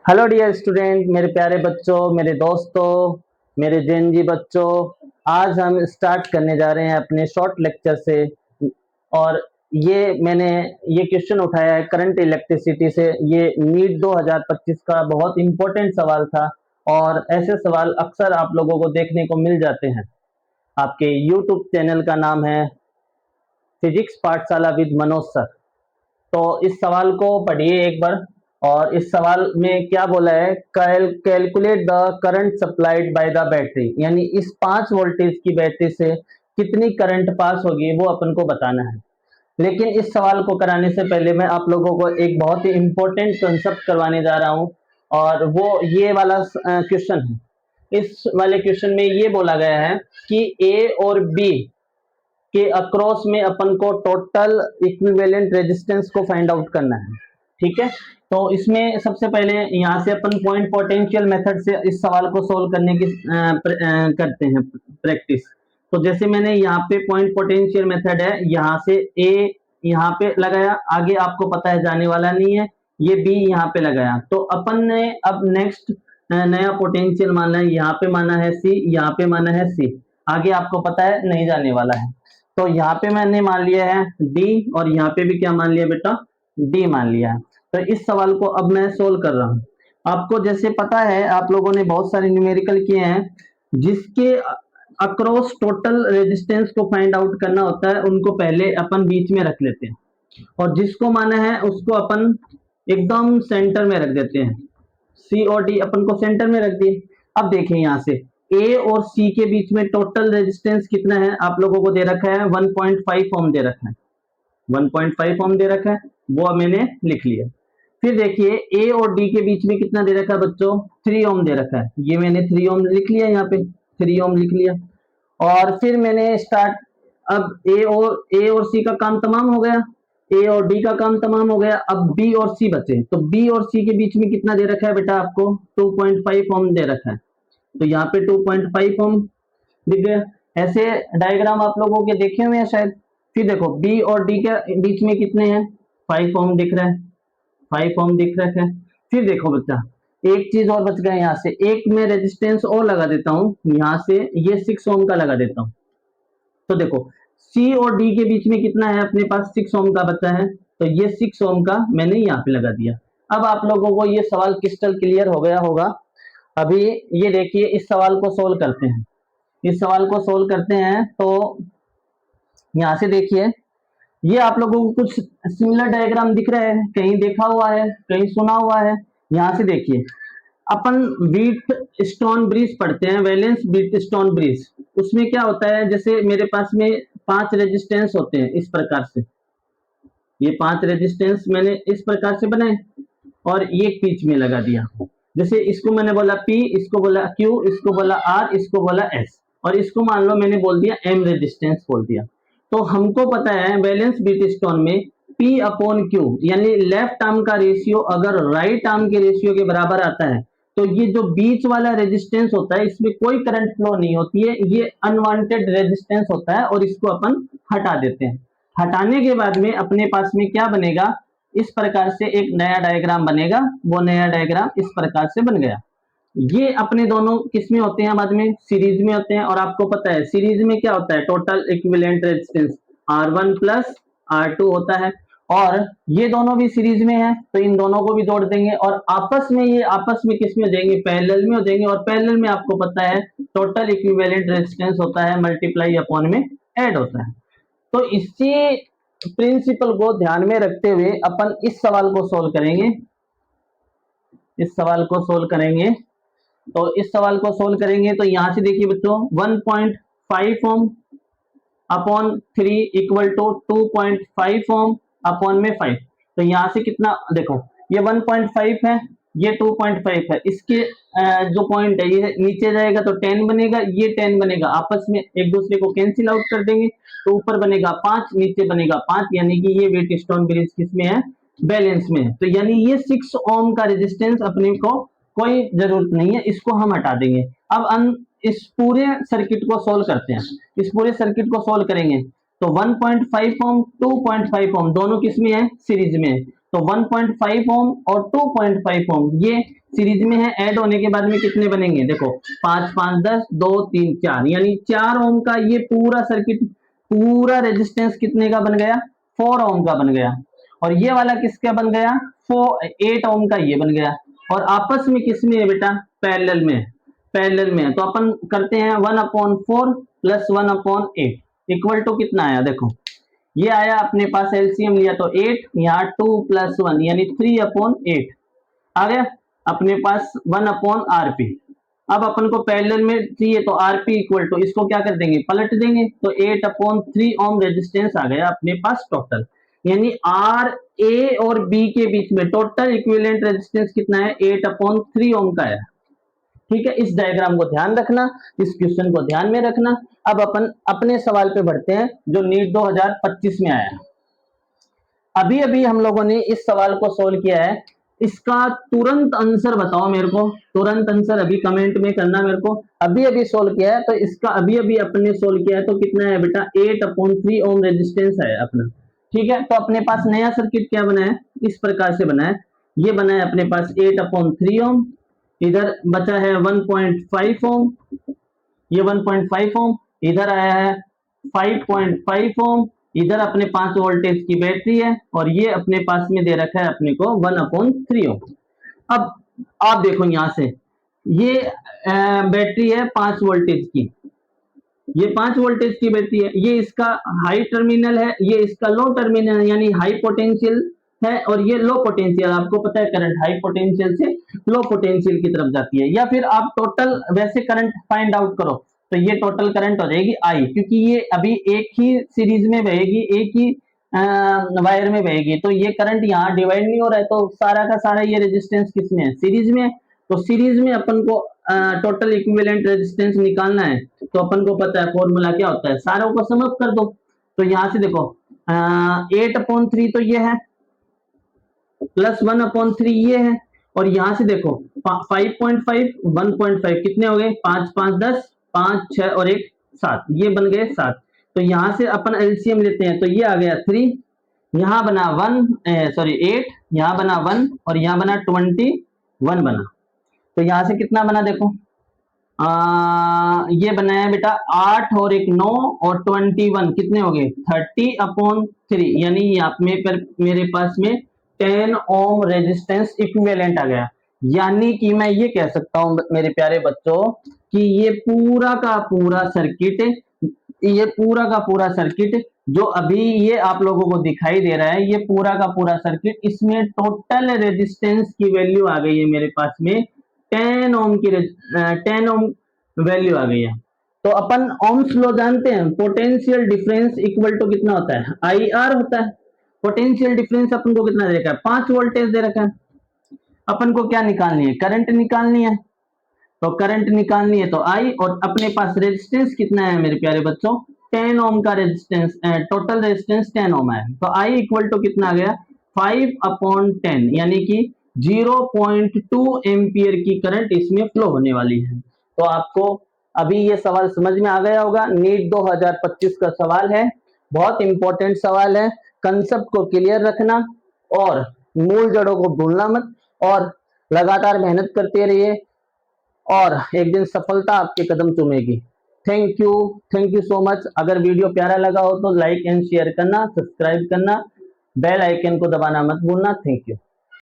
Hello dear student, मेरे प्यारे बच्चों, मेरे दोस्तों, मेरे जेएनजी बच्चों। आज हम स्टार्ट करने जा रहे हैं अपने शॉर्ट लेक्चर से। और मैंने ये क्वेश्चन उठाया है करंट इलेक्ट्रिसिटी से। ये नीट 2025 का बहुत इम्पोर्टेंट सवाल था और ऐसे सवाल अक्सर आप लोगों को देखने को मिल जाते हैं। आपके यूट्यूब चैनल का नाम है फिजिक्स पाठशाला विद मनोज सर। तो इस सवाल को पढ़िए एक बार। और इस सवाल में क्या बोला है, calculate the current supplied by the battery, यानी इस 5 वोल्टेज की बैटरी से कितनी करंट पास होगी वो अपन को बताना है। लेकिन इस सवाल को कराने से पहले मैं आप लोगों को एक बहुत ही इंपॉर्टेंट कंसेप्ट करवाने जा रहा हूं। और वो ये वाला क्वेश्चन है। इस वाले क्वेश्चन में ये बोला गया है कि ए और बी के अक्रॉस में अपन को टोटल इक्विवेलेंट रेजिस्टेंस को फाइंड आउट करना है। ठीक है, तो इसमें सबसे पहले यहाँ से अपन पॉइंट पोटेंशियल मेथड से इस सवाल को सोल्व करने की करते हैं प्रैक्टिस। तो जैसे मैंने यहाँ पे पॉइंट पोटेंशियल मेथड है, यहाँ से ए यहाँ पे लगाया, आगे आपको पता है जाने वाला नहीं है, ये बी यहाँ पे लगाया। तो अपन ने अब नेक्स्ट नया पोटेंशियल माना है, यहाँ पे माना है सी, यहाँ पे माना है सी, आगे आपको पता है नहीं जाने वाला है। तो यहाँ पे मैंने मान लिया है डी और यहाँ पे भी क्या मान लिया बेटा, डी मान लिया है। तो इस सवाल को अब मैं सोल्व कर रहा हूँ। आपको जैसे पता है, आप लोगों ने बहुत सारे न्यूमेरिकल किए हैं, जिसके अक्रॉस टोटल रेजिस्टेंस को फाइंड आउट करना होता है उनको पहले अपन बीच में रख लेते हैं और जिसको माना है उसको अपन एकदम सेंटर में रख देते हैं। सी और डी अपन को सेंटर में रख दिए। अब देखें यहाँ से ए और सी के बीच में टोटल रेजिस्टेंस कितना है, आप लोगों को दे रखा है 1.5 ओम दे रखा है, 1.5 ओम दे रखा है, वो मैंने लिख लिया। फिर देखिए ए और डी के बीच में कितना दे रखा है बच्चों, 3 ओम दे रखा है, ये मैंने 3 ओम लिख लिया, यहाँ पे 3 ओम लिख लिया। और फिर मैंने स्टार्ट, अब ए और सी का काम तमाम हो गया, ए और डी का काम तमाम हो गया, अब बी और सी बचे। तो बी और सी के बीच में कितना दे रखा है बेटा, आपको 2.5 ओम दे रखा है, तो यहाँ पे 2.5 ओम दिख गया। ऐसे डायग्राम आप लोगों के देखे हुए हैं शायद। फिर देखो बी और डी के बीच में कितने हैं, 5 ओम दिख रहा है, 5 ओम दिख रहा है। फिर देखो बच्चा, एक चीज और बच गया, यहाँ से एक मैं रेजिस्टेंस और लगा देता हूँ, यहाँ से ये 6 ओम का लगा देता हूँ। तो देखो सी और डी के बीच में कितना है अपने पास, 6 ओम का बचा है, तो ये 6 ओम का मैंने यहाँ पे लगा दिया। अब आप लोगों को ये सवाल क्रिस्टल क्लियर हो गया होगा। अभी ये देखिए, इस सवाल को सोल्व करते हैं। इस सवाल को सोल्व करते हैं तो यहाँ से देखिए, ये आप लोगों को कुछ सिमिलर डायग्राम दिख रहे हैं, कहीं देखा हुआ है, कहीं सुना हुआ है। यहाँ से देखिए, अपन व्हीट स्टोन ब्रिज पढ़ते हैं, वैलेंस व्हीट स्टोन ब्रिज। उसमें क्या होता है, जैसे मेरे पास में 5 रेजिस्टेंस होते हैं इस प्रकार से, ये 5 रेजिस्टेंस मैंने इस प्रकार से बनाए और ये बीच में लगा दिया। जैसे इसको मैंने बोला P, इसको बोला Q, इसको बोला R, इसको बोला S, और इसको मान लो मैंने बोल दिया M रेजिस्टेंस बोल दिया। तो हमको पता है बैलेंस बीट स्टोन में P अपॉन Q, यानी लेफ्ट आर्म का रेशियो अगर राइट आर्म के रेशियो के बराबर आता है तो ये जो बीच वाला रेजिस्टेंस होता है इसमें कोई करंट फ्लो नहीं होती है, ये अनवांटेड रेजिस्टेंस होता है और इसको अपन हटा देते हैं। हटाने के बाद में अपने पास में क्या बनेगा, इस प्रकार से एक नया डायग्राम बनेगा। वो नया डायग्राम इस प्रकार से बन गया। ये अपने दोनों किस में होते हैं, बाद में सीरीज में होते हैं। और आपको पता है सीरीज में क्या होता है, total equivalent resistance R1 plus R2 होता है। और ये दोनों भी सीरीज में है तो इन दोनों को भी जोड़ देंगे और आपस में ये आपस में किस में हो जाएंगे, पैरेलल में हो जाएंगे। और पैरेलल में आपको पता है टोटल इक्विवेलेंट रेजिस्टेंस होता है मल्टीप्लाई अपॉन में ऐड होता है। तो इसी प्रिंसिपल को ध्यान में रखते हुए अपन इस सवाल को सोल्व करेंगे। इस सवाल को सोल्व करेंगे तो इस सवाल को सोल्व करेंगे तो यहां से देखिए बच्चों, 1.5 ohm upon 3 equal to 2.5 ohm upon में 5। तो यहां से कितना देखो, ये 1.5 है, ये 2.5 है, इसके जो पॉइंट है ये नीचे जाएगा तो 10 बनेगा, ये 10 बनेगा, आपस में एक दूसरे को कैंसिल आउट कर देंगे। तो ऊपर बनेगा 5, नीचे बनेगा 5, यानी कि ये वेट स्टोन ब्रिज किसमें है, बैलेंस में है। तो यानी ये 6 ओम का रेजिस्टेंस अपने को कोई जरूरत नहीं है, इसको हम हटा देंगे। अब इस पूरे सर्किट को सोल्व करते हैं। इस पूरे सर्किट को सोल्व करेंगे तो 1.5 ओम 2.5 ओम दोनों किसमें है, सीरीज में है। तो 1.5 ओम और 2.5 ओम ये सीरीज में है, ऐड होने के बाद में कितने बनेंगे, देखो 5 5 10 2 3 4, यानी 4 ओम का ये पूरा सर्किट, पूरा रेजिस्टेंस कितने का बन गया, 4 ओम का बन गया। और ये वाला किसका बन गया, 8 ओम का ये बन गया। और आपस में किसमें है बेटा, पैरेलल में, पैरेलल में है। तो अपन करते हैं 1/4 प्लस 1/8 इक्वल टू कितना आया, देखो ये आया अपने पास, एलसीएम लिया तो 8, यहाँ 2 + 1 यानी 3/8 आ गया अपने पास 1/RP। अब अपन को पैरेलल में चाहिए तो RP इक्वल टू, इसको क्या कर देंगे, पलट देंगे, तो 8/3 ओम रेजिस्टेंस आ गया अपने पास टोटल। यानी आर ए और बी के बीच में टोटल इक्विवेलेंट रेजिस्टेंस कितना है, 8/3 ओम का है। ठीक है, इस डायग्राम को ध्यान रखना, इस क्वेश्चन को ध्यान में रखना। अब अपन अपने सवाल पे बढ़ते हैं जो नीट 2025 में आया। अभी अभी हम लोगों ने इस सवाल को सोल्व किया है, इसका तुरंत आंसर बताओ मेरे को, तुरंत आंसर अभी कमेंट में करना मेरे को। अभी अभी सोल्व किया है, तो इसका अभी अभी अपने सोल्व किया है, तो कितना है बेटा, 8/3 ओम रेजिस्टेंस है अपना। ठीक है, तो अपने पास नया सर्किट क्या बना है, इस प्रकार से बना है, ये बना है अपने पास 8/3 ओम, इधर बचा है 1.5 ओम, ये 1.5 ओम, इधर आया है 5.5 ओम, इधर अपने 5 वोल्टेज की बैटरी है, और ये अपने पास में दे रखा है अपने को 1/3 ओम। अब आप देखो यहां से, ये बैटरी है 5 वोल्टेज की, ये 5 वोल्टेज की बैटरी है, ये इसका हाई टर्मिनल है, ये इसका लो टर्मिनल है, यानी हाई पोटेंशियल है, और ये लो पोटेंशियल। आपको पता है करंट हाई पोटेंशियल से लो पोटेंशियल की तरफ जाती है। या फिर आप टोटल वैसे करंट फाइंड आउट करो, तो ये टोटल करंट हो जाएगी आई, क्योंकि ये अभी एक ही सीरीज में बहेगी, एक ही वायर में बहेगी, तो ये करंट यहाँ डिवाइड नहीं हो रहा है, तो सारा का सारा ये रेजिस्टेंस किसमें है, सीरीज में। तो सीरीज में अपन को टोटल इक्विवेलेंट रेजिस्टेंस निकालना है, तो अपन को पता है फॉर्मूला क्या होता है, सारों को सम अप कर दो। तो यहां से देखो 8/3 तो ये है, प्लस 1/3 ये है, और यहां से देखो 5.5 1.5 कितने हो गए, 5 5 10 5 6 और 1 7, ये बन गए 7। तो यहां से अपन एलसीएम लेते हैं, तो ये आ गया 3, यहां बना 8, यहां बना 1, और यहां बना 21 बना। तो यहां से कितना बना देखो, ये बनाया बेटा 8 और 1 9 और 21 कितने हो गए 30/3, यानी यहाँ मेरे पास में 10 ओम रेजिस्टेंस इक्विवेलेंट आ गया। यानी कि मैं ये कह सकता हूं मेरे प्यारे बच्चों कि ये पूरा का पूरा सर्किट, ये पूरा का पूरा सर्किट जो अभी ये आप लोगों को दिखाई दे रहा है, ये पूरा का पूरा सर्किट, इसमें टोटल रेजिस्टेंस की वैल्यू आ गई है मेरे पास में 10 ओम की, 10 ओम वैल्यू आ गई है। तो अपन ओम्स लॉ जानते हैं, पोटेंशियल डिफरेंस इक्वल टू कितना होता है, आई आर होता है। पोटेंशियल डिफरेंस अपन को कितना दे रखा है, 5 वोल्टेज दे रखा है। अपन को क्या निकालनी है, करंट निकालनी है। तो करंट निकालनी है तो आई, और अपने पास रेजिस्टेंस कितना है मेरे प्यारे बच्चों, 10 ओम का रेजिस्टेंस, टोटल रेजिस्टेंस 10 ओम है। तो आई इक्वल टू कितना आ गया, 5/10, यानी कि 0.2 एम्पियर की करंट इसमें फ्लो होने वाली है। तो आपको अभी ये सवाल समझ में आ गया होगा, नीट 2025 का सवाल है, बहुत इंपॉर्टेंट सवाल है। कंसेप्ट को क्लियर रखना और मूल जड़ों को भूलना मत, और लगातार मेहनत करते रहिए, और एक दिन सफलता आपके कदम चूमेगी। Thank you so much. अगर वीडियो प्यारा लगा हो तो लाइक एंड शेयर करना, सब्सक्राइब करना, बेल आइकन को दबाना मत भूलना। Thank you.